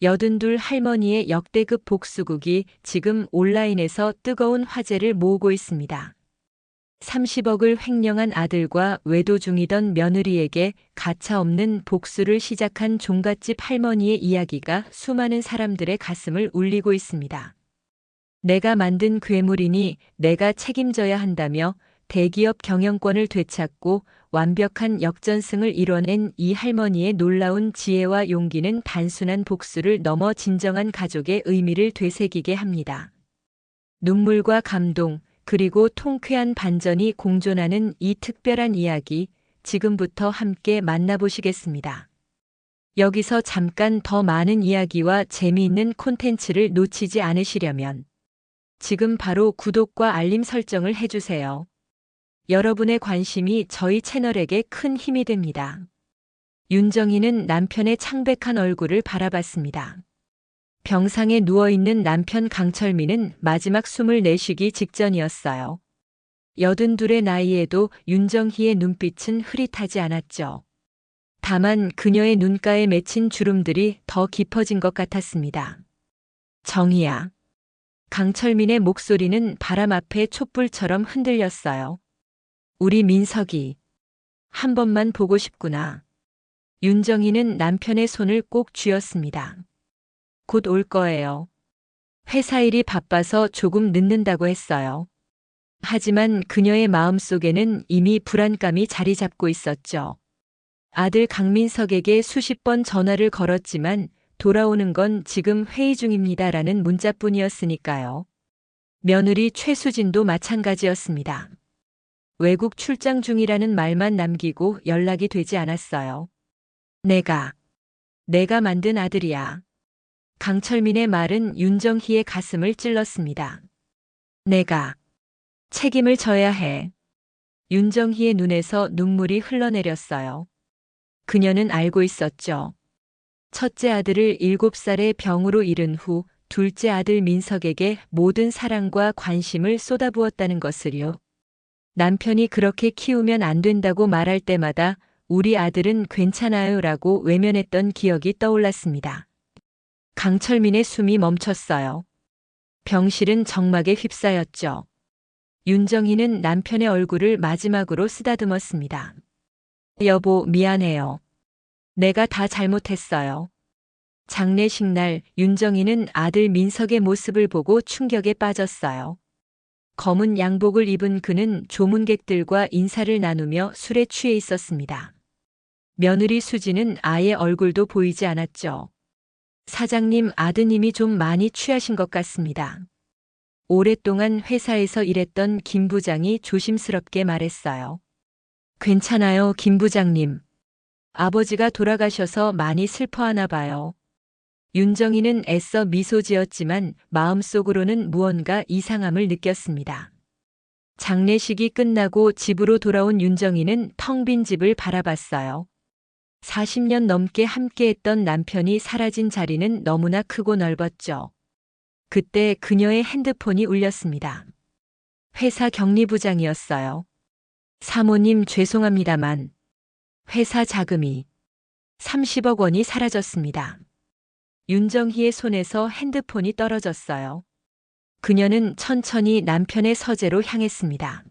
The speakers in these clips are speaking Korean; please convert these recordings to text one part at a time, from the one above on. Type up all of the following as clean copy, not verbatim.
82 할머니의 역대급 복수극이 지금 온라인에서 뜨거운 화제를 모으고 있습니다. 30억을 횡령한 아들과 외도 중이던 며느리에게 가차없는 복수를 시작한 종갓집 할머니의 이야기가 수많은 사람들의 가슴을 울리고 있습니다. 내가 만든 괴물이니 내가 책임져야 한다며 대기업 경영권을 되찾고 완벽한 역전승을 이뤄낸 이 할머니의 놀라운 지혜와 용기는 단순한 복수를 넘어 진정한 가족의 의미를 되새기게 합니다. 눈물과 감동, 그리고 통쾌한 반전이 공존하는 이 특별한 이야기, 지금부터 함께 만나보시겠습니다. 여기서 잠깐 더 많은 이야기와 재미있는 콘텐츠를 놓치지 않으시려면 지금 바로 구독과 알림 설정을 해주세요. 여러분의 관심이 저희 채널에게 큰 힘이 됩니다. 윤정희는 남편의 창백한 얼굴을 바라봤습니다. 병상에 누워있는 남편 강철민은 마지막 숨을 내쉬기 직전이었어요. 82의 나이에도 윤정희의 눈빛은 흐릿하지 않았죠. 다만 그녀의 눈가에 맺힌 주름들이 더 깊어진 것 같았습니다. 정희야. 강철민의 목소리는 바람 앞에 촛불처럼 흔들렸어요. 우리 민석이 한 번만 보고 싶구나. 윤정희는 남편의 손을 꼭 쥐었습니다. 곧 올 거예요. 회사 일이 바빠서 조금 늦는다고 했어요. 하지만 그녀의 마음속에는 이미 불안감이 자리 잡고 있었죠. 아들 강민석에게 수십 번 전화를 걸었지만 돌아오는 건 지금 회의 중입니다라는 문자뿐이었으니까요. 며느리 최수진도 마찬가지였습니다. 외국 출장 중이라는 말만 남기고 연락이 되지 않았어요. 내가 만든 아들이야. 강철민의 말은 윤정희의 가슴을 찔렀습니다. 내가 책임을 져야 해. 윤정희의 눈에서 눈물이 흘러내렸어요. 그녀는 알고 있었죠. 첫째 아들을 7살의 병으로 잃은 후 둘째 아들 민석에게 모든 사랑과 관심을 쏟아부었다는 것을요. 남편이 그렇게 키우면 안 된다고 말할 때마다 우리 아들은 괜찮아요 라고 외면했던 기억이 떠올랐습니다. 강철민의 숨이 멈췄어요. 병실은 정막에 휩싸였죠. 윤정희는 남편의 얼굴을 마지막으로 쓰다듬었습니다. 여보, 미안해요. 내가 다 잘못했어요. 장례식 날 윤정희는 아들 민석의 모습을 보고 충격에 빠졌어요. 검은 양복을 입은 그는 조문객들과 인사를 나누며 술에 취해 있었습니다. 며느리 수지는 아예 얼굴도 보이지 않았죠. 사장님, 아드님이 좀 많이 취하신 것 같습니다. 오랫동안 회사에서 일했던 김 부장이 조심스럽게 말했어요. 괜찮아요, 김 부장님. 아버지가 돌아가셔서 많이 슬퍼하나 봐요. 윤정희는 애써 미소 지었지만 마음속으로는 무언가 이상함을 느꼈습니다. 장례식이 끝나고 집으로 돌아온 윤정희는 텅 빈 집을 바라봤어요. 40년 넘게 함께했던 남편이 사라진 자리는 너무나 크고 넓었죠. 그때 그녀의 핸드폰이 울렸습니다. 회사 격리부장이었어요. 사모님, 죄송합니다만 회사 자금이 30억 원이 사라졌습니다. 윤정희의 손에서 핸드폰이 떨어졌어요. 그녀는 천천히 남편의 서재로 향했습니다.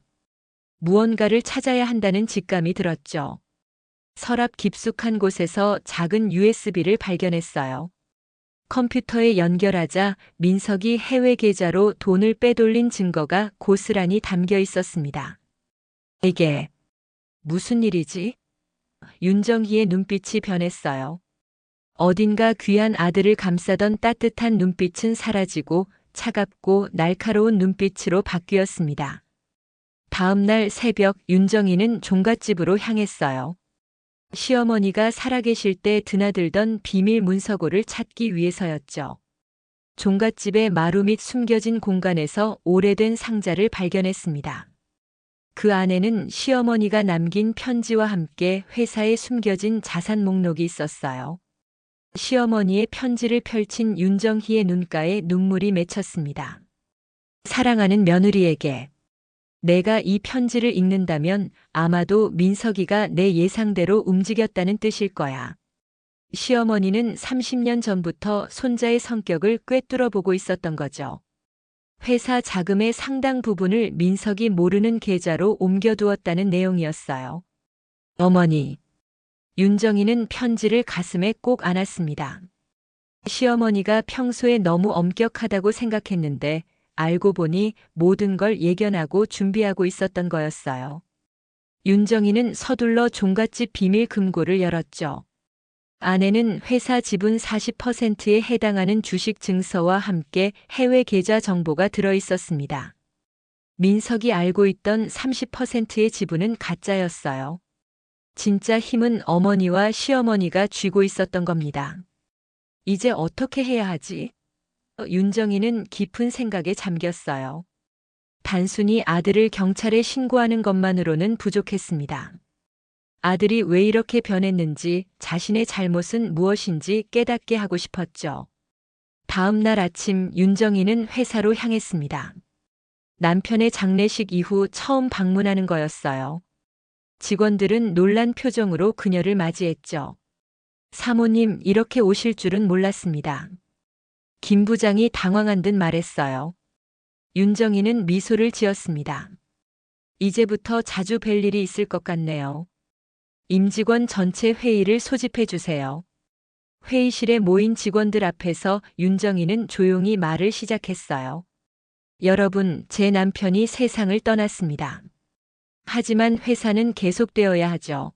무언가를 찾아야 한다는 직감이 들었죠. 서랍 깊숙한 곳에서 작은 USB를 발견했어요. 컴퓨터에 연결하자 민석이 해외 계좌로 돈을 빼돌린 증거가 고스란히 담겨 있었습니다. 이게 무슨 일이지? 윤정희의 눈빛이 변했어요. 어딘가 귀한 아들을 감싸던 따뜻한 눈빛은 사라지고 차갑고 날카로운 눈빛으로 바뀌었습니다. 다음 날 새벽 윤정희는 종갓집으로 향했어요. 시어머니가 살아계실 때 드나들던 비밀 문서고를 찾기 위해서였죠. 종갓집의 마루 밑 숨겨진 공간에서 오래된 상자를 발견했습니다. 그 안에는 시어머니가 남긴 편지와 함께 회사에 숨겨진 자산 목록이 있었어요. 시어머니의 편지를 펼친 윤정희의 눈가에 눈물이 맺혔습니다. 사랑하는 며느리에게 내가 이 편지를 읽는다면 아마도 민석이가 내 예상대로 움직였다는 뜻일 거야. 시어머니는 30년 전부터 손자의 성격을 꿰뚫어 보고 있었던 거죠. 회사 자금의 상당 부분을 민석이 모르는 계좌로 옮겨두었다는 내용이었어요. 어머니. 윤정이는 편지를 가슴에 꼭 안았습니다. 시어머니가 평소에 너무 엄격하다고 생각했는데 알고 보니 모든 걸 예견하고 준비하고 있었던 거였어요. 윤정이는 서둘러 종갓집 비밀 금고를 열었죠. 안에는 회사 지분 40%에 해당하는 주식 증서와 함께 해외 계좌 정보가 들어 있었습니다. 민석이 알고 있던 30%의 지분은 가짜였어요. 진짜 힘은 어머니와 시어머니가 쥐고 있었던 겁니다. 이제 어떻게 해야 하지? 윤정이는 깊은 생각에 잠겼어요. 단순히 아들을 경찰에 신고하는 것만으로는 부족했습니다. 아들이 왜 이렇게 변했는지, 자신의 잘못은 무엇인지 깨닫게 하고 싶었죠. 다음 날 아침 윤정이는 회사로 향했습니다. 남편의 장례식 이후 처음 방문하는 거였어요. 직원들은 놀란 표정으로 그녀를 맞이했죠. 사모님, 이렇게 오실 줄은 몰랐습니다. 김 부장이 당황한 듯 말했어요. 윤정이는 미소를 지었습니다. 이제부터 자주 뵐 일이 있을 것 같네요. 임직원 전체 회의를 소집해 주세요. 회의실에 모인 직원들 앞에서 윤정이는 조용히 말을 시작했어요. 여러분, 제 남편이 세상을 떠났습니다. 하지만 회사는 계속되어야 하죠.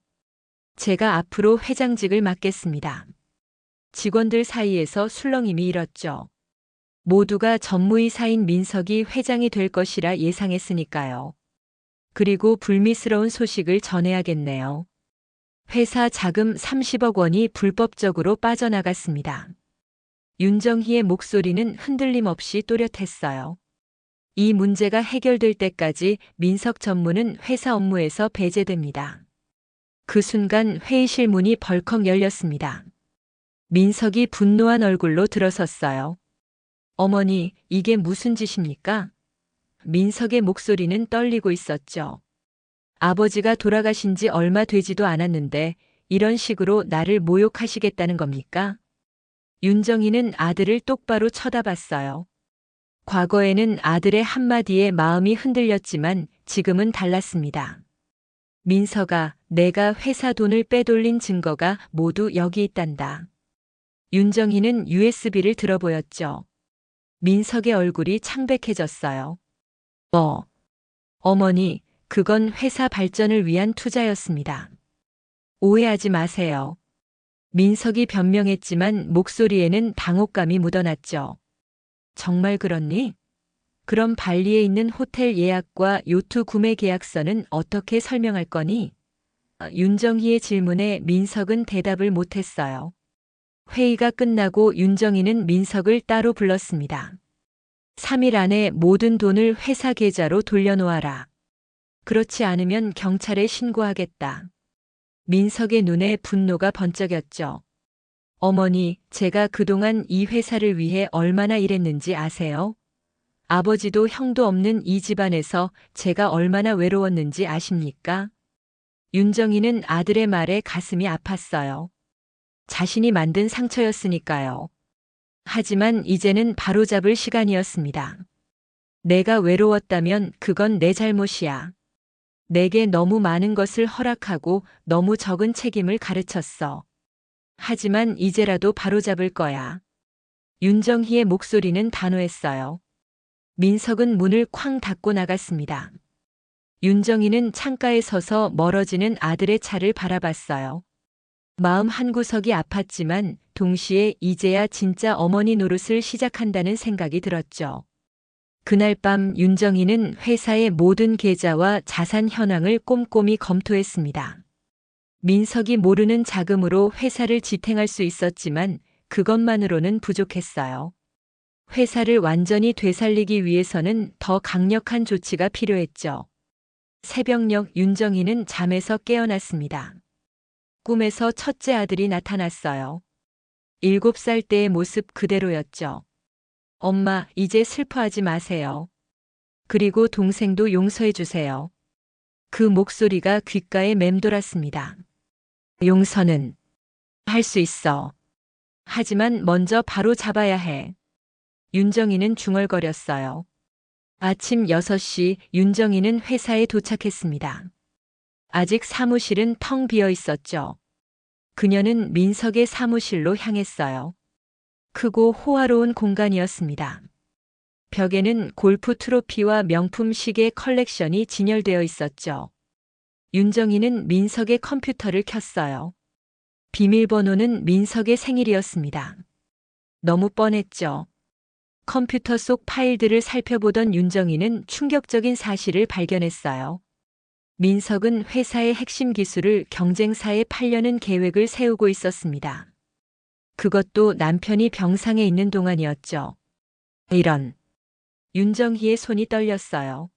제가 앞으로 회장직을 맡겠습니다. 직원들 사이에서 술렁임이 일었죠. 모두가 전무이사인 민석이 회장이 될 것이라 예상했으니까요. 그리고 불미스러운 소식을 전해야겠네요. 회사 자금 30억 원이 불법적으로 빠져나갔습니다. 윤정희의 목소리는 흔들림 없이 또렷했어요. 이 문제가 해결될 때까지 민석 전무는 회사 업무에서 배제됩니다. 그 순간 회의실 문이 벌컥 열렸습니다. 민석이 분노한 얼굴로 들어섰어요. 어머니, 이게 무슨 짓입니까? 민석의 목소리는 떨리고 있었죠. 아버지가 돌아가신 지 얼마 되지도 않았는데 이런 식으로 나를 모욕하시겠다는 겁니까? 윤정이는 아들을 똑바로 쳐다봤어요. 과거에는 아들의 한마디에 마음이 흔들렸지만 지금은 달랐습니다. 민석아, 내가 회사 돈을 빼돌린 증거가 모두 여기 있단다. 윤정희는 USB를 들어보였죠. 민석의 얼굴이 창백해졌어요. 어머니, 그건 회사 발전을 위한 투자였습니다. 오해하지 마세요. 민석이 변명했지만 목소리에는 당혹감이 묻어났죠. 정말 그렇니? 그럼 발리에 있는 호텔 예약과 요트 구매 계약서는 어떻게 설명할 거니? 윤정희의 질문에 민석은 대답을 못했어요. 회의가 끝나고 윤정희는 민석을 따로 불렀습니다. 3일 안에 모든 돈을 회사 계좌로 돌려놓아라. 그렇지 않으면 경찰에 신고하겠다. 민석의 눈에 분노가 번쩍였죠. 어머니, 제가 그동안 이 회사를 위해 얼마나 일했는지 아세요? 아버지도 형도 없는 이 집안에서 제가 얼마나 외로웠는지 아십니까? 윤정희는 아들의 말에 가슴이 아팠어요. 자신이 만든 상처였으니까요. 하지만 이제는 바로잡을 시간이었습니다. 내가 외로웠다면 그건 내 잘못이야. 내게 너무 많은 것을 허락하고 너무 적은 책임을 가르쳤어. 하지만 이제라도 바로잡을 거야. 윤정희의 목소리는 단호했어요. 민석은 문을 쾅 닫고 나갔습니다. 윤정희는 창가에 서서 멀어지는 아들의 차를 바라봤어요. 마음 한구석이 아팠지만 동시에 이제야 진짜 어머니 노릇을 시작한다는 생각이 들었죠. 그날 밤 윤정희는 회사의 모든 계좌와 자산 현황을 꼼꼼히 검토했습니다. 민석이 모르는 자금으로 회사를 지탱할 수 있었지만 그것만으로는 부족했어요. 회사를 완전히 되살리기 위해서는 더 강력한 조치가 필요했죠. 새벽녘 윤정희는 잠에서 깨어났습니다. 꿈에서 첫째 아들이 나타났어요. 7살 때의 모습 그대로였죠. 엄마, 이제 슬퍼하지 마세요. 그리고 동생도 용서해 주세요. 그 목소리가 귓가에 맴돌았습니다. 용서는 할 수 있어. 하지만 먼저 바로 잡아야 해. 윤정이는 중얼거렸어요. 아침 6시 윤정이는 회사에 도착했습니다. 아직 사무실은 텅 비어 있었죠. 그녀는 민석의 사무실로 향했어요. 크고 호화로운 공간이었습니다. 벽에는 골프 트로피와 명품 시계 컬렉션이 진열되어 있었죠. 윤정이는 민석의 컴퓨터를 켰어요. 비밀번호는 민석의 생일이었습니다. 너무 뻔했죠. 컴퓨터 속 파일들을 살펴보던 윤정이는 충격적인 사실을 발견했어요. 민석은 회사의 핵심 기술을 경쟁사에 팔려는 계획을 세우고 있었습니다. 그것도 남편이 병상에 있는 동안이었죠. 이런. 윤정희의 손이 떨렸어요.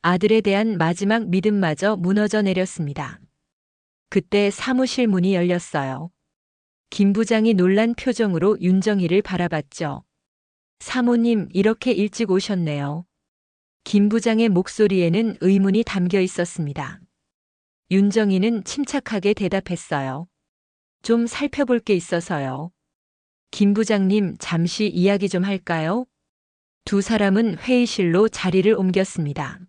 아들에 대한 마지막 믿음마저 무너져 내렸습니다. 그때 사무실 문이 열렸어요. 김 부장이 놀란 표정으로 윤정희를 바라봤죠. 사모님, 이렇게 일찍 오셨네요. 김 부장의 목소리에는 의문이 담겨 있었습니다. 윤정희는 침착하게 대답했어요. 좀 살펴볼 게 있어서요. 김 부장님, 잠시 이야기 좀 할까요? 두 사람은 회의실로 자리를 옮겼습니다.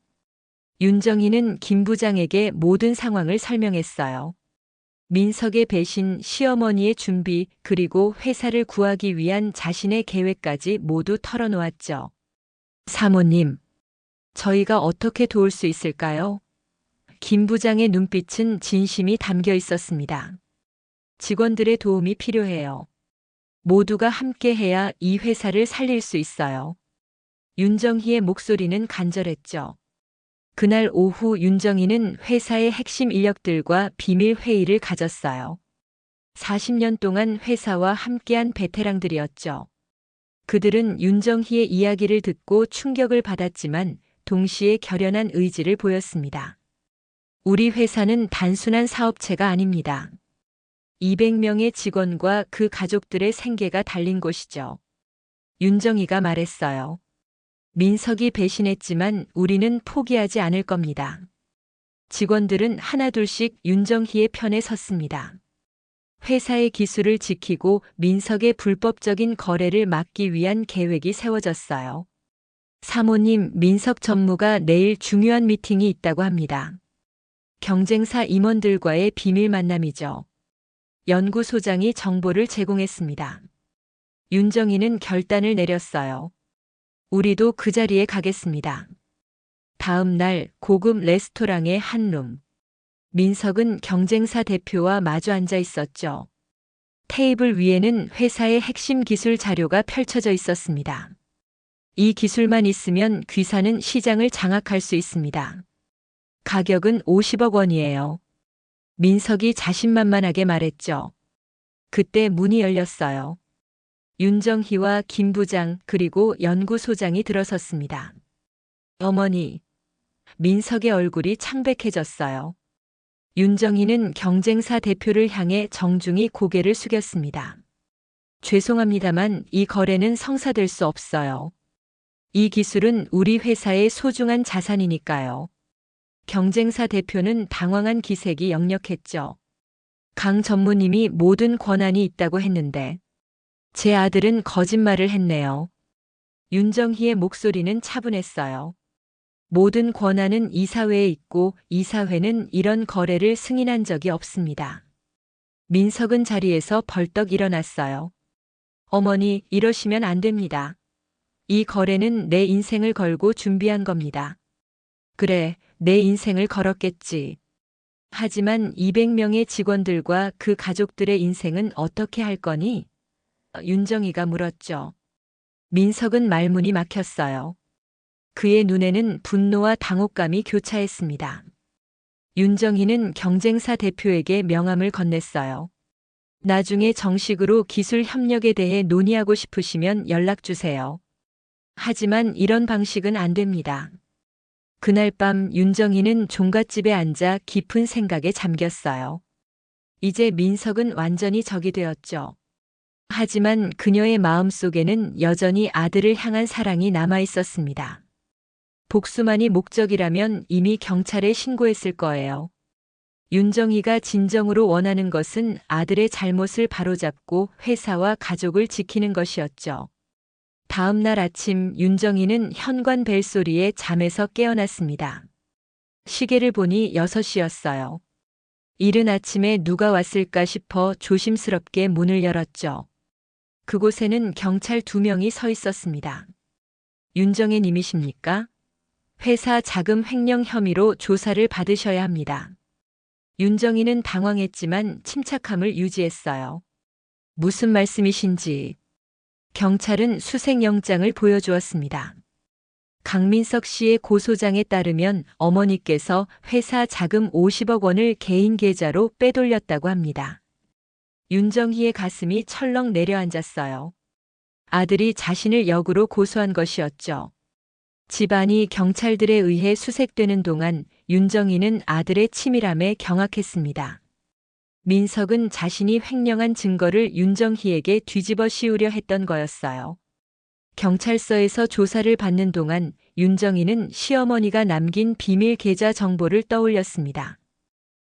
윤정희는 김 부장에게 모든 상황을 설명했어요. 민석의 배신, 시어머니의 준비, 그리고 회사를 구하기 위한 자신의 계획까지 모두 털어놓았죠. 사모님, 저희가 어떻게 도울 수 있을까요? 김 부장의 눈빛은 진심이 담겨 있었습니다. 직원들의 도움이 필요해요. 모두가 함께해야 이 회사를 살릴 수 있어요. 윤정희의 목소리는 간절했죠. 그날 오후 윤정희는 회사의 핵심 인력들과 비밀 회의를 가졌어요. 40년 동안 회사와 함께한 베테랑들이었죠. 그들은 윤정희의 이야기를 듣고 충격을 받았지만 동시에 결연한 의지를 보였습니다. 우리 회사는 단순한 사업체가 아닙니다. 200명의 직원과 그 가족들의 생계가 달린 곳이죠. 윤정희가 말했어요. 민석이 배신했지만 우리는 포기하지 않을 겁니다. 직원들은 하나둘씩 윤정희의 편에 섰습니다. 회사의 기술을 지키고 민석의 불법적인 거래를 막기 위한 계획이 세워졌어요. 사모님, 민석 전무가 내일 중요한 미팅이 있다고 합니다. 경쟁사 임원들과의 비밀 만남이죠. 연구소장이 정보를 제공했습니다. 윤정희는 결단을 내렸어요. 우리도 그 자리에 가겠습니다. 다음 날 고급 레스토랑의 한룸. 민석은 경쟁사 대표와 마주 앉아 있었죠. 테이블 위에는 회사의 핵심 기술 자료가 펼쳐져 있었습니다. 이 기술만 있으면 귀사는 시장을 장악할 수 있습니다. 가격은 50억 원이에요. 민석이 자신만만하게 말했죠. 그때 문이 열렸어요. 윤정희와 김 부장 그리고 연구소장이 들어섰습니다. 어머니. 민석의 얼굴이 창백해졌어요. 윤정희는 경쟁사 대표를 향해 정중히 고개를 숙였습니다. 죄송합니다만 이 거래는 성사될 수 없어요. 이 기술은 우리 회사의 소중한 자산이니까요. 경쟁사 대표는 당황한 기색이 역력했죠. 강 전무님이 모든 권한이 있다고 했는데 제 아들은 거짓말을 했네요. 윤정희의 목소리는 차분했어요. 모든 권한은 이사회에 있고 이사회는 이런 거래를 승인한 적이 없습니다. 민석은 자리에서 벌떡 일어났어요. 어머니, 이러시면 안 됩니다. 이 거래는 내 인생을 걸고 준비한 겁니다. 그래, 내 인생을 걸었겠지. 하지만 200명의 직원들과 그 가족들의 인생은 어떻게 할 거니? 윤정희가 물었죠. 민석은 말문이 막혔어요. 그의 눈에는 분노와 당혹감이 교차했습니다. 윤정희는 경쟁사 대표에게 명함을 건넸어요. 나중에 정식으로 기술 협력에 대해 논의하고 싶으시면 연락 주세요. 하지만 이런 방식은 안 됩니다. 그날 밤 윤정희는 종갓집에 앉아 깊은 생각에 잠겼어요. 이제 민석은 완전히 적이 되었죠. 하지만 그녀의 마음속에는 여전히 아들을 향한 사랑이 남아 있었습니다. 복수만이 목적이라면 이미 경찰에 신고했을 거예요. 윤정희가 진정으로 원하는 것은 아들의 잘못을 바로잡고 회사와 가족을 지키는 것이었죠. 다음 날 아침 윤정희는 현관 벨소리에 잠에서 깨어났습니다. 시계를 보니 6시였어요. 이른 아침에 누가 왔을까 싶어 조심스럽게 문을 열었죠. 그곳에는 경찰 2명이 서 있었습니다. 윤정혜 님이십니까? 회사 자금 횡령 혐의로 조사를 받으셔야 합니다. 윤정희는 당황했지만 침착함을 유지했어요. 무슨 말씀이신지. 경찰은 수색영장을 보여주었습니다. 강민석 씨의 고소장에 따르면 어머니께서 회사 자금 50억 원을 개인 계좌로 빼돌렸다고 합니다. 윤정희의 가슴이 철렁 내려앉았어요. 아들이 자신을 역으로 고소한 것이었죠. 집안이 경찰들에 의해 수색되는 동안 윤정희는 아들의 치밀함에 경악했습니다. 민석은 자신이 횡령한 증거를 윤정희에게 뒤집어 씌우려 했던 거였어요. 경찰서에서 조사를 받는 동안 윤정희는 시어머니가 남긴 비밀 계좌 정보를 떠올렸습니다.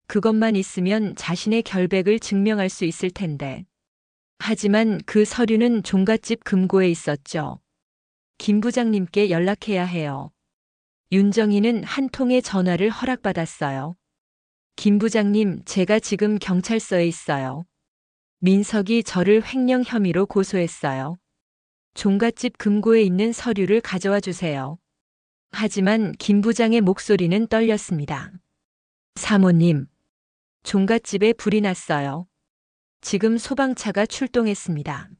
그것만 있으면 자신의 결백을 증명할 수 있을 텐데. 하지만 그 서류는 종갓집 금고에 있었죠. 김 부장님께 연락해야 해요. 윤정희는 한 통의 전화를 허락받았어요. 김 부장님, 제가 지금 경찰서에 있어요. 민석이 저를 횡령 혐의로 고소했어요. 종갓집 금고에 있는 서류를 가져와 주세요. 하지만 김 부장의 목소리는 떨렸습니다. 사모님, 종갓집에 불이 났어요. 지금 소방차가 출동했습니다.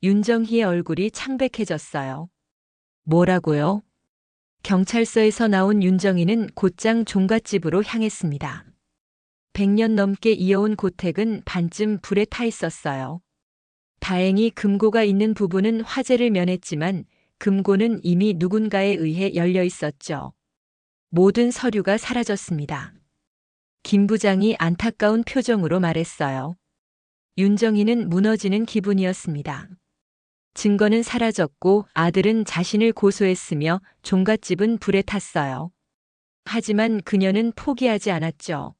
윤정희의 얼굴이 창백해졌어요. 뭐라고요? 경찰서에서 나온 윤정희는 곧장 종갓집으로 향했습니다. 100년 넘게 이어온 고택은 반쯤 불에 타 있었어요. 다행히 금고가 있는 부분은 화재를 면했지만 금고는 이미 누군가에 의해 열려 있었죠. 모든 서류가 사라졌습니다. 김 부장이 안타까운 표정으로 말했어요. 윤정희는 무너지는 기분이었습니다. 증거는 사라졌고 아들은 자신을 고소했으며 종갓집은 불에 탔어요. 하지만 그녀는 포기하지 않았죠.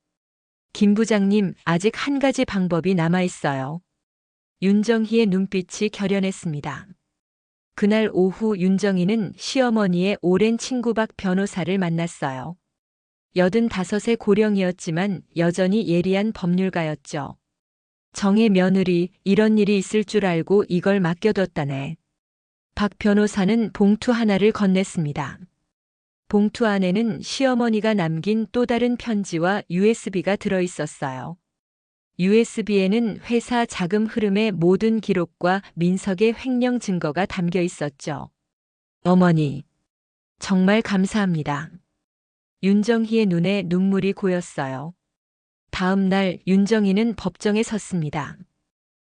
김 부장님, 아직 한 가지 방법이 남아 있어요. 윤정희의 눈빛이 결연했습니다. 그날 오후 윤정희는 시어머니의 오랜 친구 박 변호사를 만났어요. 85의 고령이었지만 여전히 예리한 법률가였죠. 정의 며느리, 이런 일이 있을 줄 알고 이걸 맡겨뒀다네. 박 변호사는 봉투 하나를 건넸습니다. 봉투 안에는 시어머니가 남긴 또 다른 편지와 USB가 들어있었어요. USB에는 회사 자금 흐름의 모든 기록과 민석의 횡령 증거가 담겨 있었죠. 어머니, 정말 감사합니다. 윤정희의 눈에 눈물이 고였어요. 다음 날 윤정희는 법정에 섰습니다.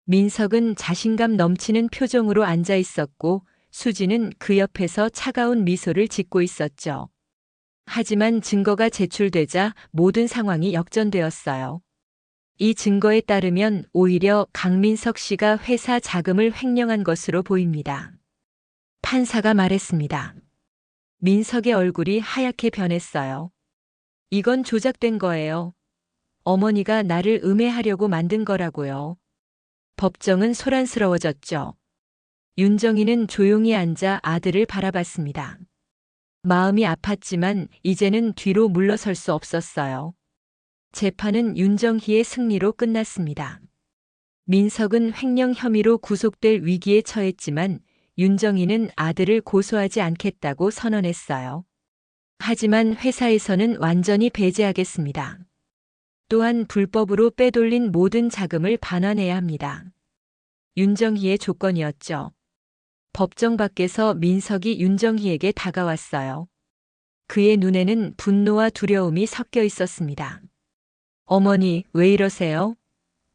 민석은 자신감 넘치는 표정으로 앉아 있었고 수지는 그 옆에서 차가운 미소를 짓고 있었죠. 하지만 증거가 제출되자 모든 상황이 역전되었어요. 이 증거에 따르면 오히려 강민석 씨가 회사 자금을 횡령한 것으로 보입니다. 판사가 말했습니다. 민석의 얼굴이 하얗게 변했어요. 이건 조작된 거예요. 어머니가 나를 음해하려고 만든 거라고요. 법정은 소란스러워졌죠. 윤정희는 조용히 앉아 아들을 바라봤습니다. 마음이 아팠지만 이제는 뒤로 물러설 수 없었어요. 재판은 윤정희의 승리로 끝났습니다. 민석은 횡령 혐의로 구속될 위기에 처했지만 윤정희는 아들을 고소하지 않겠다고 선언했어요. 하지만 회사에서는 완전히 배제하겠습니다. 또한 불법으로 빼돌린 모든 자금을 반환해야 합니다. 윤정희의 조건이었죠. 법정 밖에서 민석이 윤정희에게 다가왔어요. 그의 눈에는 분노와 두려움이 섞여 있었습니다. 어머니, 왜 이러세요?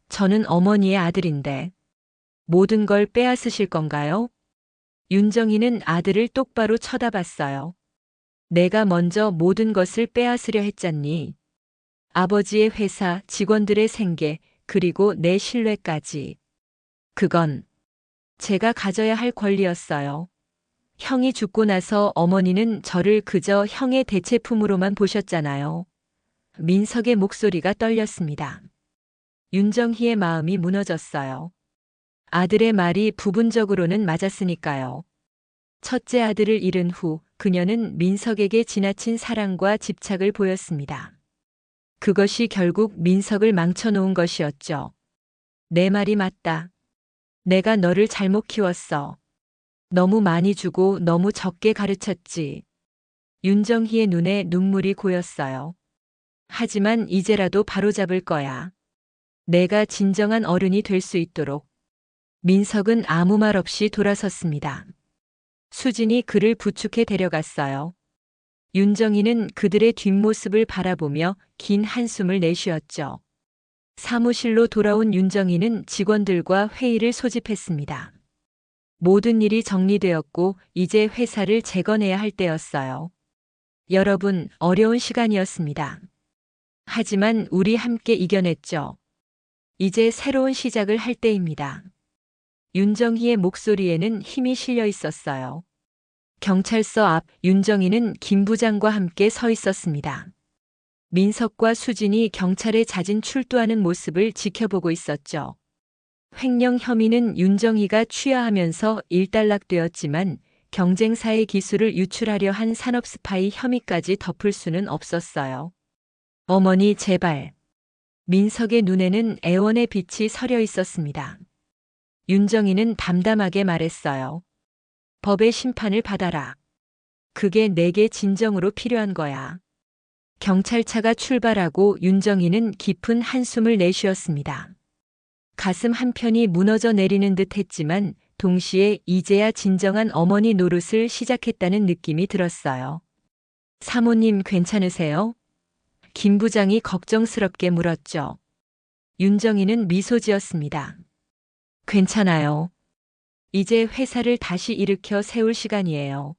저는 어머니의 아들인데. 모든 걸 빼앗으실 건가요? 윤정희는 아들을 똑바로 쳐다봤어요. 내가 먼저 모든 것을 빼앗으려 했잖니. 아버지의 회사, 직원들의 생계, 그리고 내 신뢰까지. 그건 제가 가져야 할 권리였어요. 형이 죽고 나서 어머니는 저를 그저 형의 대체품으로만 보셨잖아요. 민석의 목소리가 떨렸습니다. 윤정희의 마음이 무너졌어요. 아들의 말이 부분적으로는 맞았으니까요. 첫째 아들을 잃은 후 그녀는 민석에게 지나친 사랑과 집착을 보였습니다. 그것이 결국 민석을 망쳐놓은 것이었죠. 내 말이 맞다. 내가 너를 잘못 키웠어. 너무 많이 주고 너무 적게 가르쳤지. 윤정희의 눈에 눈물이 고였어요. 하지만 이제라도 바로잡을 거야. 내가 진정한 어른이 될 수 있도록. 민석은 아무 말 없이 돌아섰습니다. 수진이 그를 부축해 데려갔어요. 윤정희는 그들의 뒷모습을 바라보며 긴 한숨을 내쉬었죠. 사무실로 돌아온 윤정희는 직원들과 회의를 소집했습니다. 모든 일이 정리되었고 이제 회사를 재건해야 할 때였어요. 여러분, 어려운 시간이었습니다. 하지만 우리 함께 이겨냈죠. 이제 새로운 시작을 할 때입니다. 윤정희의 목소리에는 힘이 실려 있었어요. 경찰서 앞 윤정희는 김 부장과 함께 서 있었습니다. 민석과 수진이 경찰에 자진 출두하는 모습을 지켜보고 있었죠. 횡령 혐의는 윤정희가 취하하면서 일단락되었지만 경쟁사의 기술을 유출하려 한 산업 스파이 혐의까지 덮을 수는 없었어요. 어머니 제발. 민석의 눈에는 애원의 빛이 서려 있었습니다. 윤정희는 담담하게 말했어요. 법의 심판을 받아라. 그게 내게 진정으로 필요한 거야. 경찰차가 출발하고 윤정희는 깊은 한숨을 내쉬었습니다. 가슴 한편이 무너져 내리는 듯 했지만 동시에 이제야 진정한 어머니 노릇을 시작했다는 느낌이 들었어요. 사모님 괜찮으세요? 김 부장이 걱정스럽게 물었죠. 윤정희는 미소 지었습니다. 괜찮아요. 이제 회사를 다시 일으켜 세울 시간이에요.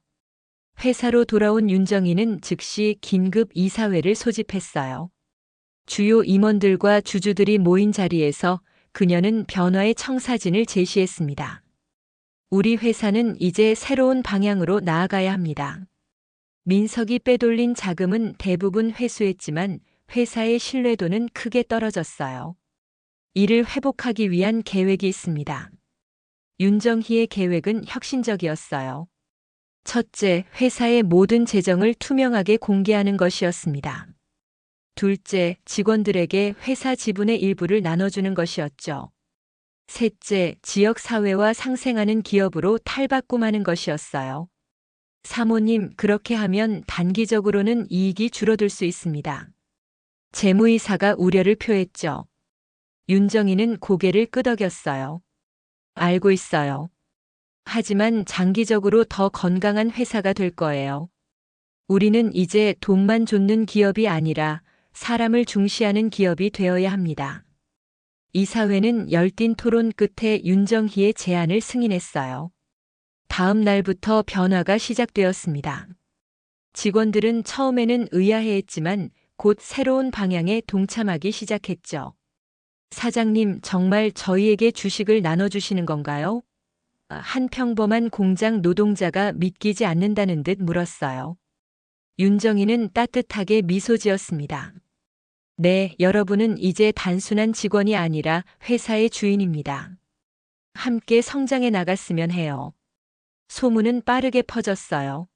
회사로 돌아온 윤정희는 즉시 긴급 이사회를 소집했어요. 주요 임원들과 주주들이 모인 자리에서 그녀는 변화의 청사진을 제시했습니다. 우리 회사는 이제 새로운 방향으로 나아가야 합니다. 민석이 빼돌린 자금은 대부분 회수했지만 회사의 신뢰도는 크게 떨어졌어요. 이를 회복하기 위한 계획이 있습니다. 윤정희의 계획은 혁신적이었어요. 첫째, 회사의 모든 재정을 투명하게 공개하는 것이었습니다. 둘째, 직원들에게 회사 지분의 일부를 나눠주는 것이었죠. 셋째, 지역사회와 상생하는 기업으로 탈바꿈하는 것이었어요. 사모님, 그렇게 하면 단기적으로는 이익이 줄어들 수 있습니다. 재무이사가 우려를 표했죠. 윤정희는 고개를 끄덕였어요. 알고 있어요. 하지만 장기적으로 더 건강한 회사가 될 거예요. 우리는 이제 돈만 쫓는 기업이 아니라 사람을 중시하는 기업이 되어야 합니다. 이사회는 열띤 토론 끝에 윤정희의 제안을 승인했어요. 다음 날부터 변화가 시작되었습니다. 직원들은 처음에는 의아해했지만 곧 새로운 방향에 동참하기 시작했죠. 사장님, 정말 저희에게 주식을 나눠주시는 건가요? 한 평범한 공장 노동자가 믿기지 않는다는 듯 물었어요. 윤정희는 따뜻하게 미소 지었습니다. 네, 여러분은 이제 단순한 직원이 아니라 회사의 주인입니다. 함께 성장해 나갔으면 해요. 소문은 빠르게 퍼졌어요.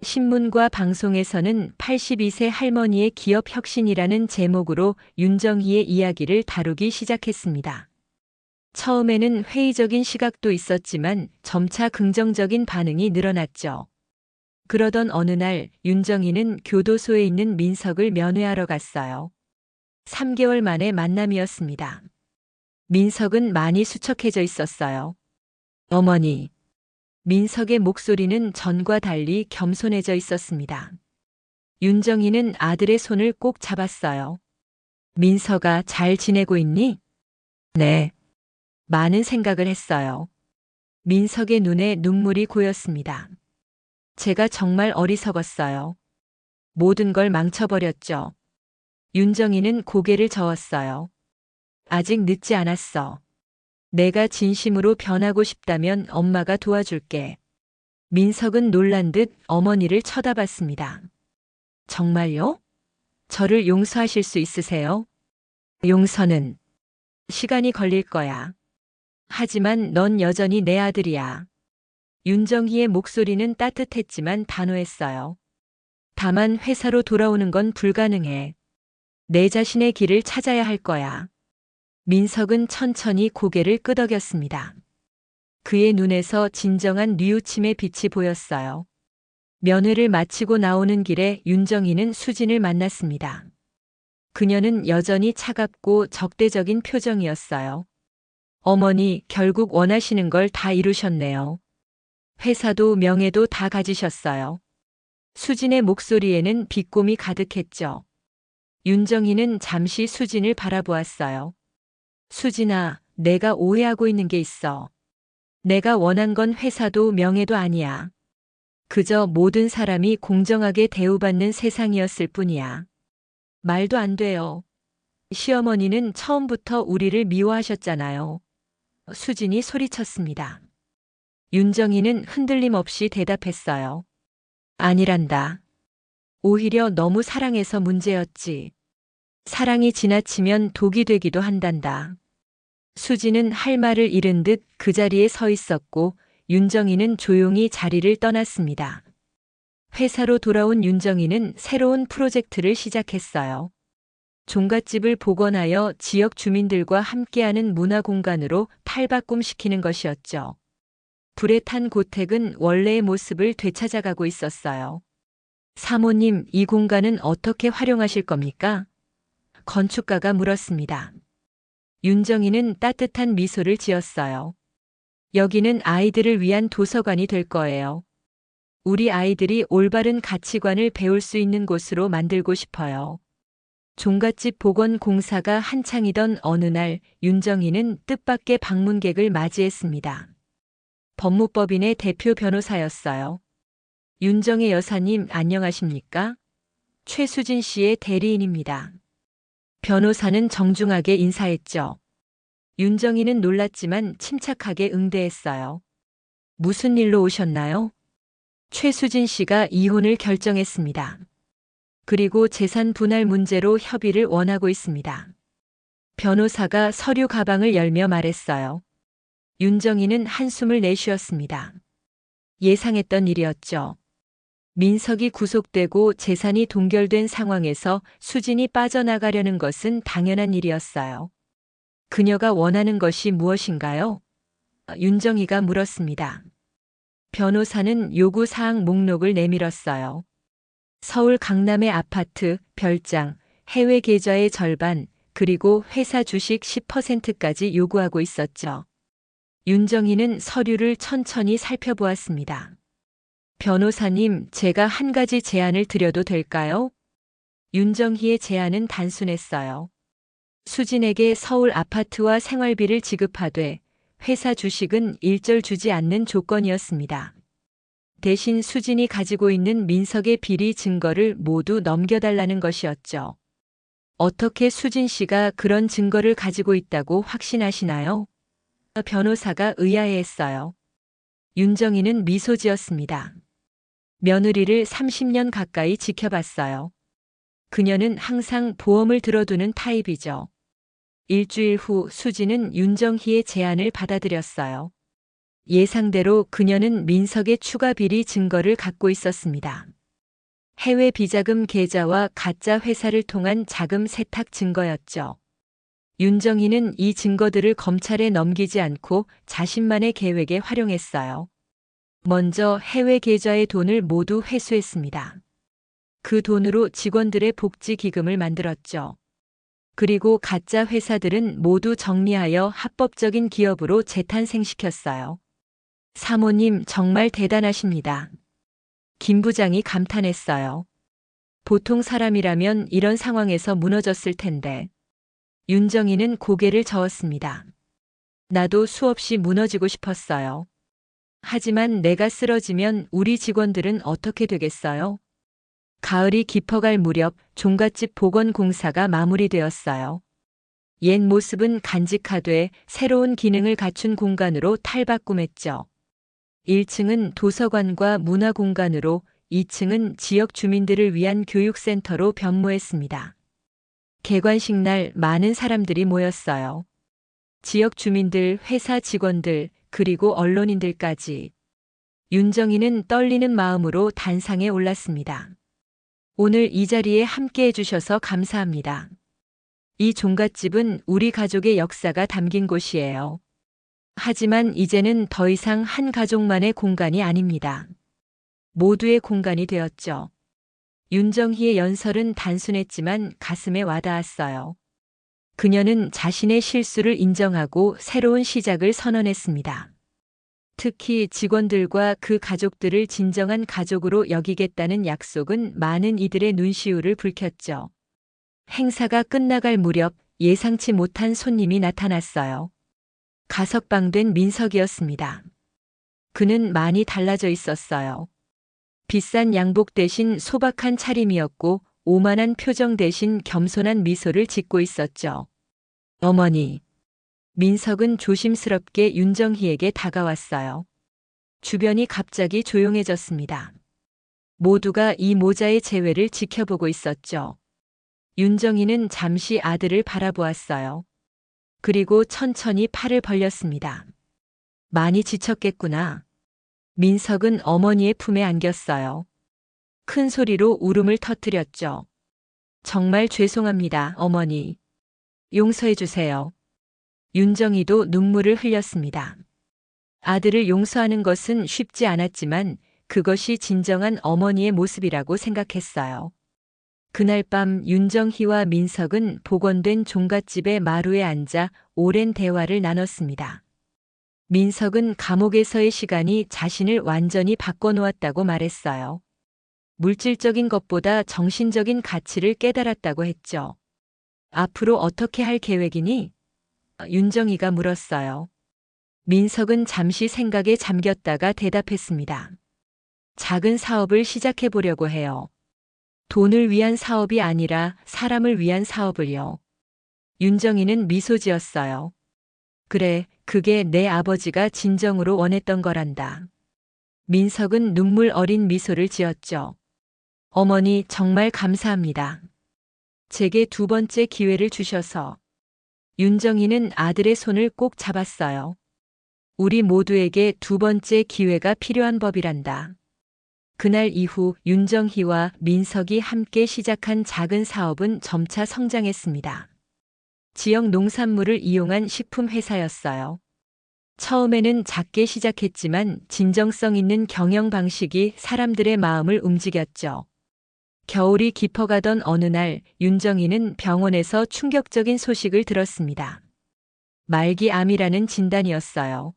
신문과 방송에서는 82세 할머니의 기업 혁신이라는 제목으로 윤정희의 이야기를 다루기 시작했습니다. 처음에는 회의적인 시각도 있었지만 점차 긍정적인 반응이 늘어났죠. 그러던 어느 날 윤정희는 교도소에 있는 민석을 면회하러 갔어요. 3개월 만의 만남이었습니다. 민석은 많이 수척해져 있었어요. 어머니. 민석의 목소리는 전과 달리 겸손해져 있었습니다. 윤정희는 아들의 손을 꼭 잡았어요. 민석아, 잘 지내고 있니? 네. 많은 생각을 했어요. 민석의 눈에 눈물이 고였습니다. 제가 정말 어리석었어요. 모든 걸 망쳐버렸죠. 윤정희는 고개를 저었어요. 아직 늦지 않았어. 내가 진심으로 변하고 싶다면 엄마가 도와줄게. 민석은 놀란 듯 어머니를 쳐다봤습니다. 정말요? 저를 용서하실 수 있으세요? 용서는 시간이 걸릴 거야. 하지만 넌 여전히 내 아들이야. 윤정희의 목소리는 따뜻했지만 단호했어요. 다만 회사로 돌아오는 건 불가능해. 내 자신의 길을 찾아야 할 거야. 민석은 천천히 고개를 끄덕였습니다. 그의 눈에서 진정한 뉘우침의 빛이 보였어요. 면회를 마치고 나오는 길에 윤정희는 수진을 만났습니다. 그녀는 여전히 차갑고 적대적인 표정이었어요. 어머니, 결국 원하시는 걸 다 이루셨네요. 회사도 명예도 다 가지셨어요. 수진의 목소리에는 비꼼이 가득했죠. 윤정희는 잠시 수진을 바라보았어요. 수진아, 내가 오해하고 있는 게 있어. 내가 원한 건 회사도 명예도 아니야. 그저 모든 사람이 공정하게 대우받는 세상이었을 뿐이야. 말도 안 돼요. 시어머니는 처음부터 우리를 미워하셨잖아요. 수진이 소리쳤습니다. 윤정희는 흔들림 없이 대답했어요. 아니란다. 오히려 너무 사랑해서 문제였지. 사랑이 지나치면 독이 되기도 한단다. 수진은 할 말을 잃은 듯 그 자리에 서 있었고 윤정희는 조용히 자리를 떠났습니다. 회사로 돌아온 윤정희는 새로운 프로젝트를 시작했어요. 종갓집을 복원하여 지역 주민들과 함께하는 문화공간으로 탈바꿈시키는 것이었죠. 불에 탄 고택은 원래의 모습을 되찾아가고 있었어요. 사모님, 이 공간은 어떻게 활용하실 겁니까? 건축가가 물었습니다. 윤정희는 따뜻한 미소를 지었어요. 여기는 아이들을 위한 도서관이 될 거예요. 우리 아이들이 올바른 가치관을 배울 수 있는 곳으로 만들고 싶어요. 종갓집 복원 공사가 한창이던 어느 날 윤정희는 뜻밖의 방문객을 맞이했습니다. 법무법인의 대표 변호사였어요. 윤정희 여사님 안녕하십니까? 최수진 씨의 대리인입니다. 변호사는 정중하게 인사했죠. 윤정희는 놀랐지만 침착하게 응대했어요. 무슨 일로 오셨나요? 최수진 씨가 이혼을 결정했습니다. 그리고 재산 분할 문제로 협의를 원하고 있습니다. 변호사가 서류 가방을 열며 말했어요. 윤정희는 한숨을 내쉬었습니다. 예상했던 일이었죠. 민석이 구속되고 재산이 동결된 상황에서 수진이 빠져나가려는 것은 당연한 일이었어요. 그녀가 원하는 것이 무엇인가요? 윤정희가 물었습니다. 변호사는 요구사항 목록을 내밀었어요. 서울 강남의 아파트, 별장, 해외 계좌의 절반, 그리고 회사 주식 10%까지 요구하고 있었죠. 윤정희는 서류를 천천히 살펴보았습니다. 변호사님, 제가 한 가지 제안을 드려도 될까요? 윤정희의 제안은 단순했어요. 수진에게 서울 아파트와 생활비를 지급하되 회사 주식은 일절 주지 않는 조건이었습니다. 대신 수진이 가지고 있는 민석의 비리 증거를 모두 넘겨달라는 것이었죠. 어떻게 수진 씨가 그런 증거를 가지고 있다고 확신하시나요? 변호사가 의아해했어요. 윤정희는 미소 지었습니다. 며느리를 30년 가까이 지켜봤어요. 그녀는 항상 보험을 들어두는 타입이죠. 일주일 후 수진은 윤정희의 제안을 받아들였어요. 예상대로 그녀는 민석의 추가 비리 증거를 갖고 있었습니다. 해외 비자금 계좌와 가짜 회사를 통한 자금 세탁 증거였죠. 윤정희는 이 증거들을 검찰에 넘기지 않고 자신만의 계획에 활용했어요. 먼저 해외 계좌의 돈을 모두 회수했습니다. 그 돈으로 직원들의 복지 기금을 만들었죠. 그리고 가짜 회사들은 모두 정리하여 합법적인 기업으로 재탄생시켰어요. 사모님 정말 대단하십니다. 김 부장이 감탄했어요. 보통 사람이라면 이런 상황에서 무너졌을 텐데. 윤정희는 고개를 저었습니다. 나도 수없이 무너지고 싶었어요. 하지만 내가 쓰러지면 우리 직원들은 어떻게 되겠어요? 가을이 깊어갈 무렵 종갓집 복원 공사가 마무리되었어요. 옛 모습은 간직하되 새로운 기능을 갖춘 공간으로 탈바꿈했죠. 1층은 도서관과 문화공간으로 2층은 지역 주민들을 위한 교육센터로 변모했습니다. 개관식 날 많은 사람들이 모였어요. 지역 주민들, 회사 직원들, 그리고 언론인들까지. 윤정이는 떨리는 마음으로 단상에 올랐습니다. 오늘 이 자리에 함께 해주셔서 감사합니다. 이 종갓집은 우리 가족의 역사가 담긴 곳이에요. 하지만 이제는 더 이상 한 가족만의 공간이 아닙니다. 모두의 공간이 되었죠. 윤정희의 연설은 단순했지만 가슴에 와닿았어요. 그녀는 자신의 실수를 인정하고 새로운 시작을 선언했습니다. 특히 직원들과 그 가족들을 진정한 가족으로 여기겠다는 약속은 많은 이들의 눈시울을 붉혔죠. 행사가 끝나갈 무렵 예상치 못한 손님이 나타났어요. 가석방된 민석이었습니다. 그는 많이 달라져 있었어요. 비싼 양복 대신 소박한 차림이었고 오만한 표정 대신 겸손한 미소를 짓고 있었죠. 어머니. 민석은 조심스럽게 윤정희에게 다가왔어요. 주변이 갑자기 조용해졌습니다. 모두가 이 모자의 재회를 지켜보고 있었죠. 윤정희는 잠시 아들을 바라보았어요. 그리고 천천히 팔을 벌렸습니다. 많이 지쳤겠구나. 민석은 어머니의 품에 안겼어요. 큰 소리로 울음을 터뜨렸죠. 정말 죄송합니다, 어머니. 용서해 주세요. 윤정희도 눈물을 흘렸습니다. 아들을 용서하는 것은 쉽지 않았지만 그것이 진정한 어머니의 모습이라고 생각했어요. 그날 밤 윤정희와 민석은 복원된 종갓집의 마루에 앉아 오랜 대화를 나눴습니다. 민석은 감옥에서의 시간이 자신을 완전히 바꿔놓았다고 말했어요. 물질적인 것보다 정신적인 가치를 깨달았다고 했죠. 앞으로 어떻게 할 계획이니? 윤정희가 물었어요. 민석은 잠시 생각에 잠겼다가 대답했습니다. 작은 사업을 시작해 보려고 해요. 돈을 위한 사업이 아니라 사람을 위한 사업을요. 윤정희는 미소 지었어요. 그래, 그게 내 아버지가 진정으로 원했던 거란다. 민석은 눈물 어린 미소를 지었죠. 어머니 정말 감사합니다. 제게 두 번째 기회를 주셔서. 윤정희는 아들의 손을 꼭 잡았어요. 우리 모두에게 두 번째 기회가 필요한 법이란다. 그날 이후 윤정희와 민석이 함께 시작한 작은 사업은 점차 성장했습니다. 지역 농산물을 이용한 식품 회사였어요. 처음에는 작게 시작했지만 진정성 있는 경영 방식이 사람들의 마음을 움직였죠. 겨울이 깊어가던 어느 날 윤정희는 병원에서 충격적인 소식을 들었습니다. 말기암이라는 진단이었어요.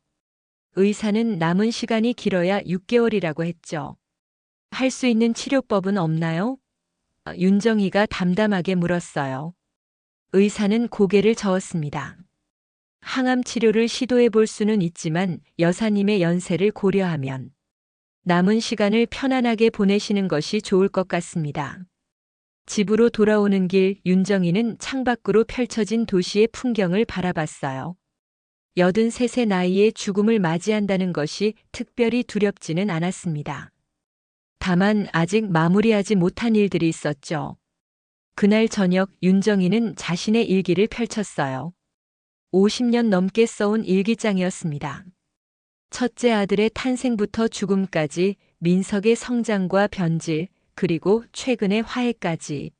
의사는 남은 시간이 길어야 6개월이라고 했죠. 할 수 있는 치료법은 없나요? 윤정희가 담담하게 물었어요. 의사는 고개를 저었습니다. 항암 치료를 시도해 볼 수는 있지만 여사님의 연세를 고려하면 남은 시간을 편안하게 보내시는 것이 좋을 것 같습니다. 집으로 돌아오는 길 윤정희는 창밖으로 펼쳐진 도시의 풍경을 바라봤어요. 83세 나이에 죽음을 맞이한다는 것이 특별히 두렵지는 않았습니다. 다만 아직 마무리하지 못한 일들이 있었죠. 그날 저녁 윤정희는 자신의 일기를 펼쳤어요. 50년 넘게 써온 일기장이었습니다. 첫째 아들의 탄생부터 죽음까지, 민석의 성장과 변질, 그리고 최근의 화해까지.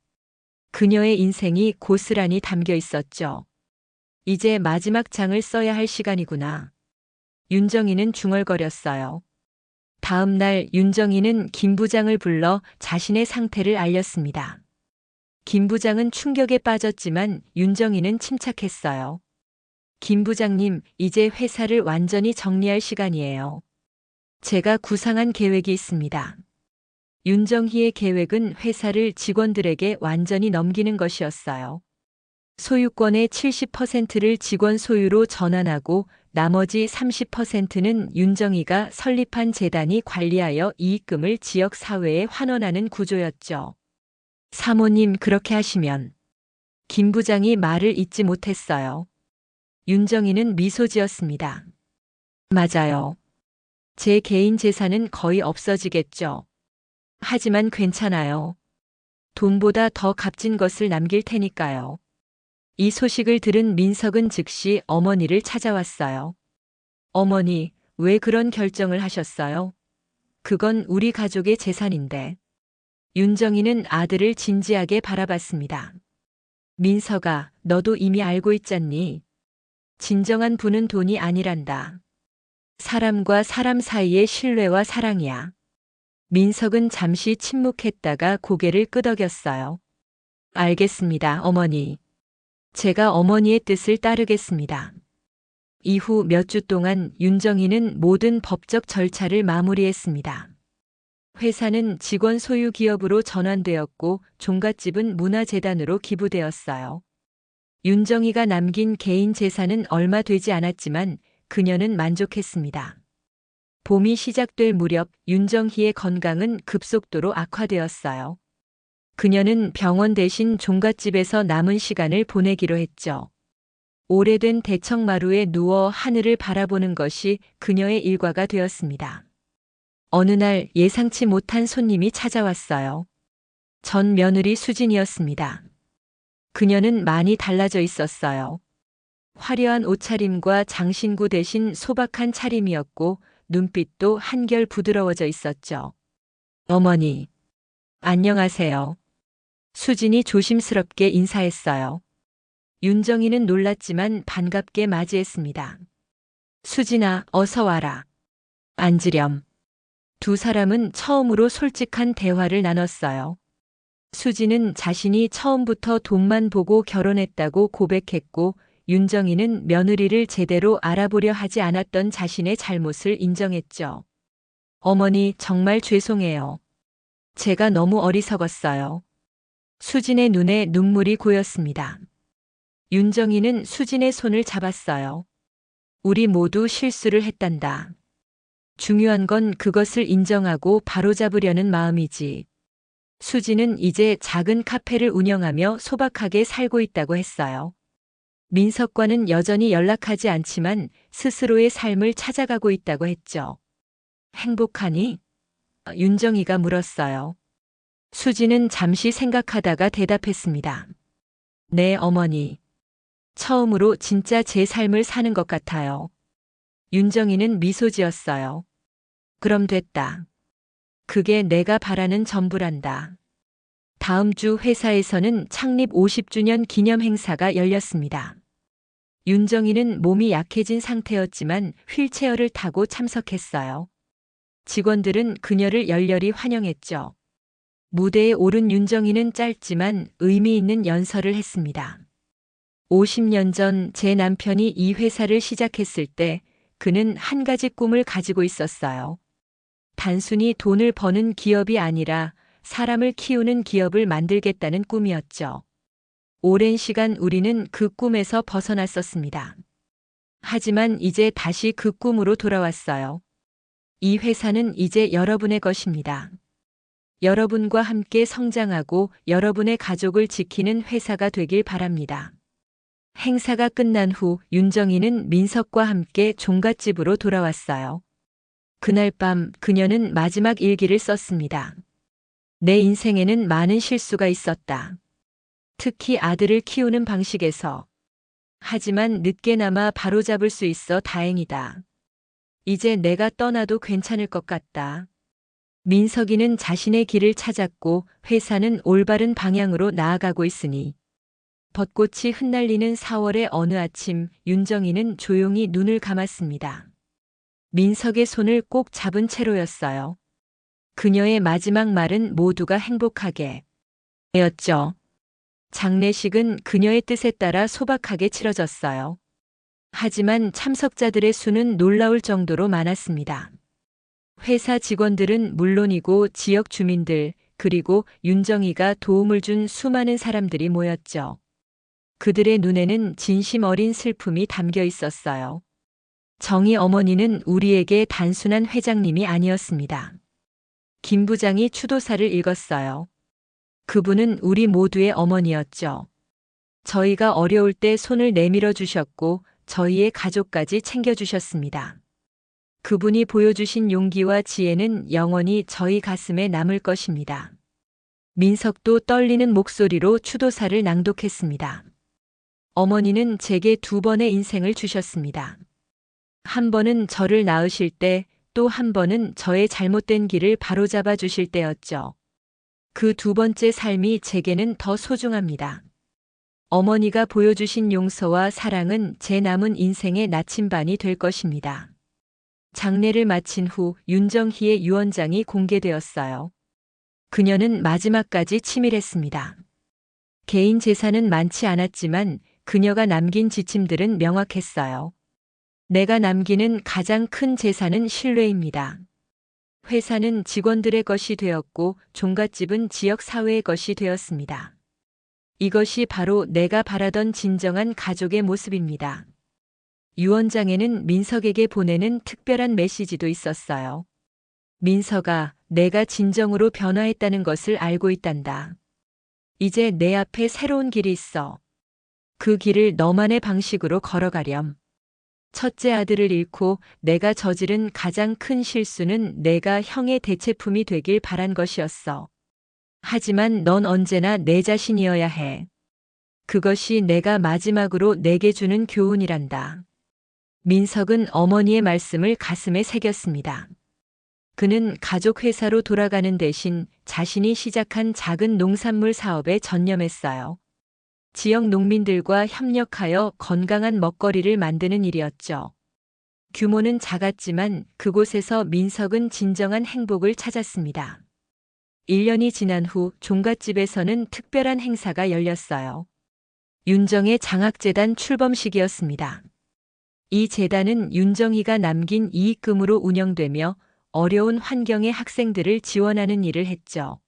그녀의 인생이 고스란히 담겨 있었죠. 이제 마지막 장을 써야 할 시간이구나. 윤정희는 중얼거렸어요. 다음 날 윤정희는 김 부장을 불러 자신의 상태를 알렸습니다. 김 부장은 충격에 빠졌지만 윤정희는 침착했어요. 김 부장님, 이제 회사를 완전히 정리할 시간이에요. 제가 구상한 계획이 있습니다. 윤정희의 계획은 회사를 직원들에게 완전히 넘기는 것이었어요. 소유권의 70%를 직원 소유로 전환하고 나머지 30%는 윤정희가 설립한 재단이 관리하여 이익금을 지역 사회에 환원하는 구조였죠. 사모님, 그렇게 하시면. 김 부장이 말을 잇지 못했어요. 윤정희는 미소 지었습니다. 맞아요. 제 개인 재산은 거의 없어지겠죠. 하지만 괜찮아요. 돈보다 더 값진 것을 남길 테니까요. 이 소식을 들은 민석은 즉시 어머니를 찾아왔어요. 어머니, 왜 그런 결정을 하셨어요? 그건 우리 가족의 재산인데. 윤정이는 아들을 진지하게 바라봤습니다. 민석아, 너도 이미 알고 있잖니. 진정한 부는 돈이 아니란다. 사람과 사람 사이의 신뢰와 사랑이야. 민석은 잠시 침묵했다가 고개를 끄덕였어요. 알겠습니다, 어머니. 제가 어머니의 뜻을 따르겠습니다. 이후 몇 주 동안 윤정이는 모든 법적 절차를 마무리했습니다. 회사는 직원 소유 기업으로 전환되었고 종갓집은 문화재단으로 기부되었어요. 윤정이가 남긴 개인 재산은 얼마 되지 않았지만 그녀는 만족했습니다. 봄이 시작될 무렵 윤정희의 건강은 급속도로 악화되었어요. 그녀는 병원 대신 종갓집에서 남은 시간을 보내기로 했죠. 오래된 대청마루에 누워 하늘을 바라보는 것이 그녀의 일과가 되었습니다. 어느 날 예상치 못한 손님이 찾아왔어요. 전 며느리 수진이었습니다. 그녀는 많이 달라져 있었어요. 화려한 옷차림과 장신구 대신 소박한 차림이었고 눈빛도 한결 부드러워져 있었죠. 어머니, 안녕하세요. 수진이 조심스럽게 인사했어요. 윤정이는 놀랐지만 반갑게 맞이했습니다. 수진아, 어서 와라. 앉으렴. 두 사람은 처음으로 솔직한 대화를 나눴어요. 수진은 자신이 처음부터 돈만 보고 결혼했다고 고백했고 윤정이는 며느리를 제대로 알아보려 하지 않았던 자신의 잘못을 인정했죠. 어머니, 정말 죄송해요. 제가 너무 어리석었어요. 수진의 눈에 눈물이 고였습니다. 윤정이는 수진의 손을 잡았어요. 우리 모두 실수를 했단다. 중요한 건 그것을 인정하고 바로잡으려는 마음이지. 수진은 이제 작은 카페를 운영하며 소박하게 살고 있다고 했어요. 민석과는 여전히 연락하지 않지만 스스로의 삶을 찾아가고 있다고 했죠. 행복하니? 윤정이가 물었어요. 수진은 잠시 생각하다가 대답했습니다. 네, 어머니. 처음으로 진짜 제 삶을 사는 것 같아요. 윤정이는 미소 지었어요. 그럼 됐다. 그게 내가 바라는 전부란다. 다음 주 회사에서는 창립 50주년 기념 행사가 열렸습니다. 윤정이는 몸이 약해진 상태였지만 휠체어를 타고 참석했어요. 직원들은 그녀를 열렬히 환영했죠. 무대에 오른 윤정이는 짧지만 의미 있는 연설을 했습니다. 50년 전 제 남편이 이 회사를 시작했을 때 그는 한 가지 꿈을 가지고 있었어요. 단순히 돈을 버는 기업이 아니라 사람을 키우는 기업을 만들겠다는 꿈이었죠. 오랜 시간 우리는 그 꿈에서 벗어났었습니다. 하지만 이제 다시 그 꿈으로 돌아왔어요. 이 회사는 이제 여러분의 것입니다. 여러분과 함께 성장하고 여러분의 가족을 지키는 회사가 되길 바랍니다. 행사가 끝난 후 윤정이는 민석과 함께 종갓집으로 돌아왔어요. 그날 밤 그녀는 마지막 일기를 썼습니다. 내 인생에는 많은 실수가 있었다. 특히 아들을 키우는 방식에서. 하지만 늦게나마 바로잡을 수 있어 다행이다. 이제 내가 떠나도 괜찮을 것 같다. 민석이는 자신의 길을 찾았고 회사는 올바른 방향으로 나아가고 있으니. 벚꽃이 흩날리는 4월의 어느 아침 윤정이는 조용히 눈을 감았습니다. 민석의 손을 꼭 잡은 채로였어요. 그녀의 마지막 말은 모두가 행복하게 였죠. 장례식은 그녀의 뜻에 따라 소박하게 치러졌어요. 하지만 참석자들의 수는 놀라울 정도로 많았습니다. 회사 직원들은 물론이고 지역 주민들 그리고 윤정이가 도움을 준 수많은 사람들이 모였죠. 그들의 눈에는 진심 어린 슬픔이 담겨 있었어요. 정희 어머니는 우리에게 단순한 회장님이 아니었습니다. 김 부장이 추도사를 읽었어요. 그분은 우리 모두의 어머니였죠. 저희가 어려울 때 손을 내밀어 주셨고 저희의 가족까지 챙겨주셨습니다. 그분이 보여주신 용기와 지혜는 영원히 저희 가슴에 남을 것입니다. 민석도 떨리는 목소리로 추도사를 낭독했습니다. 어머니는 제게 2번의 인생을 주셨습니다. 한 번은 저를 낳으실 때, 또 한 번은 저의 잘못된 길을 바로잡아 주실 때였죠. 그 2번째 삶이 제게는 더 소중합니다. 어머니가 보여주신 용서와 사랑은 제 남은 인생의 나침반이 될 것입니다. 장례를 마친 후 윤정희의 유언장이 공개되었어요. 그녀는 마지막까지 치밀했습니다. 개인 재산은 많지 않았지만 그녀가 남긴 지침들은 명확했어요. 내가 남기는 가장 큰 재산은 신뢰입니다. 회사는 직원들의 것이 되었고 종갓집은 지역 사회의 것이 되었습니다. 이것이 바로 내가 바라던 진정한 가족의 모습입니다. 유언장에는 민석에게 보내는 특별한 메시지도 있었어요. 민석아, 내가 진정으로 변화했다는 것을 알고 있단다. 이제 내 앞에 새로운 길이 있어. 그 길을 너만의 방식으로 걸어가렴. 첫째 아들을 잃고 내가 저지른 가장 큰 실수는 내가 형의 대체품이 되길 바란 것이었어. 하지만 넌 언제나 내 자신이어야 해. 그것이 내가 마지막으로 내게 주는 교훈이란다. 민석은 어머니의 말씀을 가슴에 새겼습니다. 그는 가족 회사로 돌아가는 대신 자신이 시작한 작은 농산물 사업에 전념했어요. 지역 농민들과 협력하여 건강한 먹거리를 만드는 일이었죠. 규모는 작았지만 그곳에서 민석은 진정한 행복을 찾았습니다. 1년이 지난 후 종갓집에서는 특별한 행사가 열렸어요. 윤정의 장학재단 출범식이었습니다. 이 재단은 윤정희가 남긴 이익금으로 운영되며 어려운 환경의 학생들을 지원하는 일을 했죠.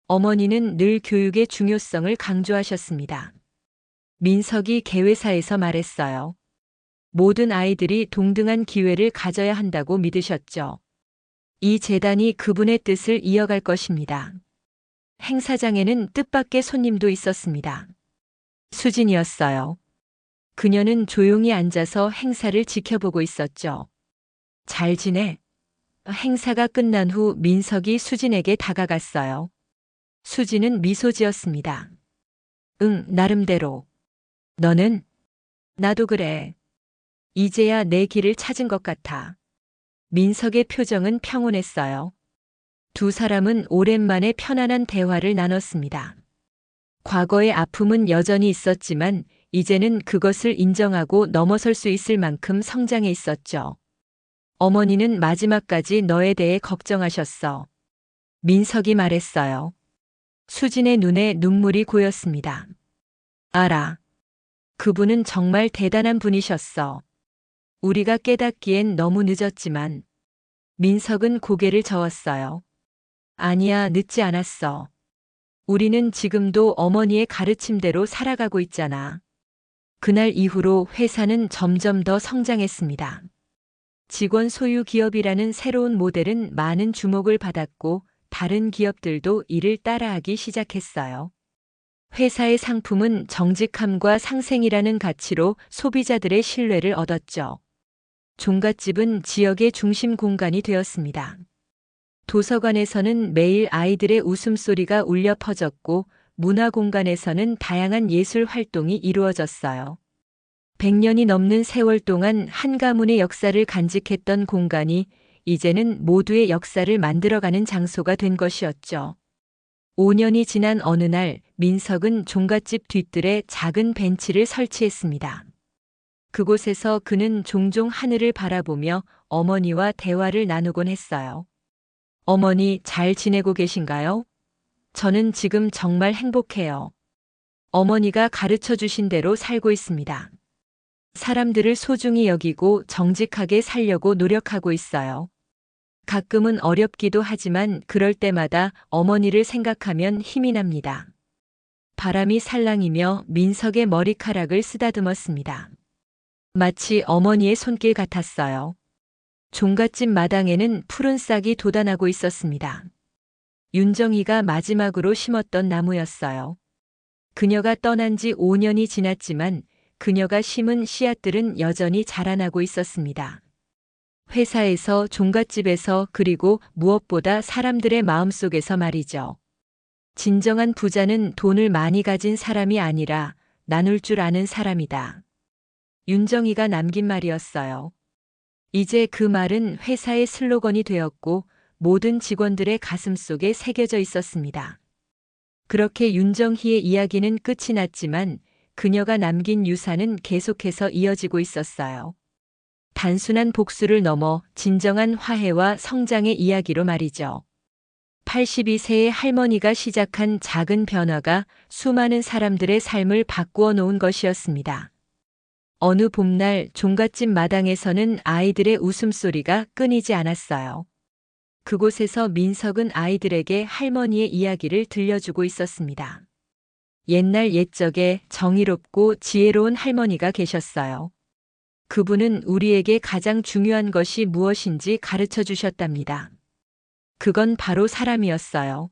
어머니는 늘 교육의 중요성을 강조하셨습니다. 민석이 개회사에서 말했어요. 모든 아이들이 동등한 기회를 가져야 한다고 믿으셨죠. 이 재단이 그분의 뜻을 이어갈 것입니다. 행사장에는 뜻밖의 손님도 있었습니다. 수진이었어요. 그녀는 조용히 앉아서 행사를 지켜보고 있었죠. 잘 지내? 행사가 끝난 후 민석이 수진에게 다가갔어요. 수진은 미소 지었습니다. 응, 나름대로. 너는? 나도 그래. 이제야 내 길을 찾은 것 같아. 민석의 표정은 평온했어요. 두 사람은 오랜만에 편안한 대화를 나눴습니다. 과거의 아픔은 여전히 있었지만 이제는 그것을 인정하고 넘어설 수 있을 만큼 성장해 있었죠. 어머니는 마지막까지 너에 대해 걱정하셨어. 민석이 말했어요. 수진의 눈에 눈물이 고였습니다. 알아. 그분은 정말 대단한 분이셨어. 우리가 깨닫기엔 너무 늦었지만. 민석은 고개를 저었어요. 아니야, 늦지 않았어. 우리는 지금도 어머니의 가르침대로 살아가고 있잖아. 그날 이후로 회사는 점점 더 성장했습니다. 직원 소유 기업이라는 새로운 모델은 많은 주목을 받았고 다른 기업들도 이를 따라하기 시작했어요. 회사의 상품은 정직함과 상생이라는 가치로 소비자들의 신뢰를 얻었죠. 종갓집은 지역의 중심 공간이 되었습니다. 도서관에서는 매일 아이들의 웃음소리가 울려 퍼졌고 문화공간에서는 다양한 예술 활동이 이루어졌어요. 100년이 넘는 세월 동안 한 가문의 역사를 간직했던 공간이 이제는 모두의 역사를 만들어가는 장소가 된 것이었죠. 5년이 지난 어느 날 민석은 종갓집 뒤뜰에 작은 벤치를 설치했습니다. 그곳에서 그는 종종 하늘을 바라보며 어머니와 대화를 나누곤 했어요. 어머니, 잘 지내고 계신가요? 저는 지금 정말 행복해요. 어머니가 가르쳐 주신 대로 살고 있습니다. 사람들을 소중히 여기고 정직하게 살려고 노력하고 있어요. 가끔은 어렵기도 하지만 그럴 때마다 어머니를 생각하면 힘이 납니다. 바람이 살랑이며 민석의 머리카락을 쓰다듬었습니다. 마치 어머니의 손길 같았어요. 종갓집 마당에는 푸른 싹이 돋아나고 있었습니다. 윤정희가 마지막으로 심었던 나무였어요. 그녀가 떠난 지 5년이 지났지만 그녀가 심은 씨앗들은 여전히 자라나고 있었습니다. 회사에서, 종갓집에서, 그리고 무엇보다 사람들의 마음속에서 말이죠. 진정한 부자는 돈을 많이 가진 사람이 아니라 나눌 줄 아는 사람이다. 윤정이가 남긴 말이었어요. 이제 그 말은 회사의 슬로건이 되었고 모든 직원들의 가슴 속에 새겨져 있었습니다. 그렇게 윤정희의 이야기는 끝이 났지만 그녀가 남긴 유산은 계속해서 이어지고 있었어요. 단순한 복수를 넘어 진정한 화해와 성장의 이야기로 말이죠. 82세의 할머니가 시작한 작은 변화가 수많은 사람들의 삶을 바꾸어 놓은 것이었습니다. 어느 봄날 종갓집 마당에서는 아이들의 웃음소리가 끊이지 않았어요. 그곳에서 민석은 아이들에게 할머니의 이야기를 들려주고 있었습니다. 옛날 옛적에 정의롭고 지혜로운 할머니가 계셨어요. 그분은 우리에게 가장 중요한 것이 무엇인지 가르쳐 주셨답니다. 그건 바로 사람이었어요.